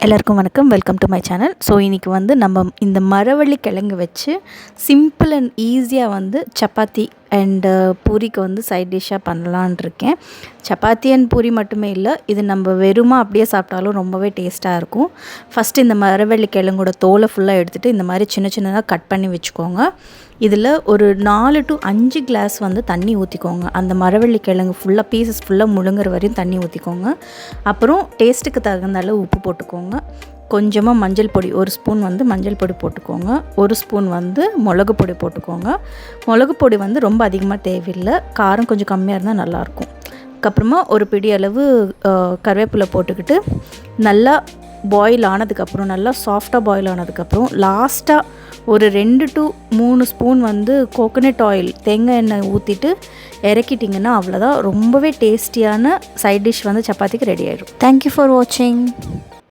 எல்லாருக்கும் வணக்கம். Welcome to my channel. So இன்றைக்கி வந்து நம்ம இந்த மரவள்ளி கிழங்கு வச்சு சிம்பிள் அண்ட் ஈஸியாக வந்து சப்பாத்தி அண்டு பூரிக்கு வந்து சைட் டிஷ்ஷாக பண்ணலான் இருக்கேன். சப்பாத்தி அண்ட் பூரி மட்டுமே இல்லை, இது நம்ம வெறுமா அப்படியே சாப்பிட்டாலும் ரொம்பவே டேஸ்ட்டாக இருக்கும். ஃபஸ்ட்டு இந்த மரவள்ளி கிழங்கோட தோலை ஃபுல்லாக எடுத்துகிட்டு இந்த மாதிரி சின்ன சின்னதாக கட் பண்ணி வச்சுக்கோங்க. இதில் ஒரு 4 to 5 கிளாஸ் வந்து தண்ணி ஊற்றிக்கோங்க. அந்த மரவள்ளி கிழங்கு ஃபுல்லாக பீசஸ் ஃபுல்லாக முழுங்குற வரையும் தண்ணி ஊற்றிக்கோங்க. அப்புறம் டேஸ்ட்டுக்கு தகுந்த அளவு உப்பு போட்டுக்கோங்க. கொஞ்சமாக மஞ்சள் பொடி, 1 ஸ்பூன் வந்து மஞ்சள் பொடி போட்டுக்கோங்க. 1 ஸ்பூன் வந்து மிளகு பொடி போட்டுக்கோங்க. மிளகு பொடி வந்து ரொம்ப அதிகமாக தேவையில்லை, காரம் கொஞ்சம் கம்மியாக இருந்தால் நல்லாயிருக்கும். அதுக்கப்புறமா ஒரு பிடி அளவு கருவேப்பிலை போட்டுக்கிட்டு நல்லா பாயில் ஆனதுக்கப்புறம், நல்லா சாஃப்டாக பாயில் ஆனதுக்கப்புறம் லாஸ்ட்டாக ஒரு 2 to 3 ஸ்பூன் வந்து கோகோனட் ஆயில், தேங்காய் எண்ணெய் ஊற்றிட்டு இறக்கிட்டிங்கன்னா அவ்வளோதான். ரொம்பவே டேஸ்டியான சைட் டிஷ் வந்து சப்பாத்திக்கு ரெடி ஆகிடும். தேங்க்யூ ஃபார் வாட்சிங்.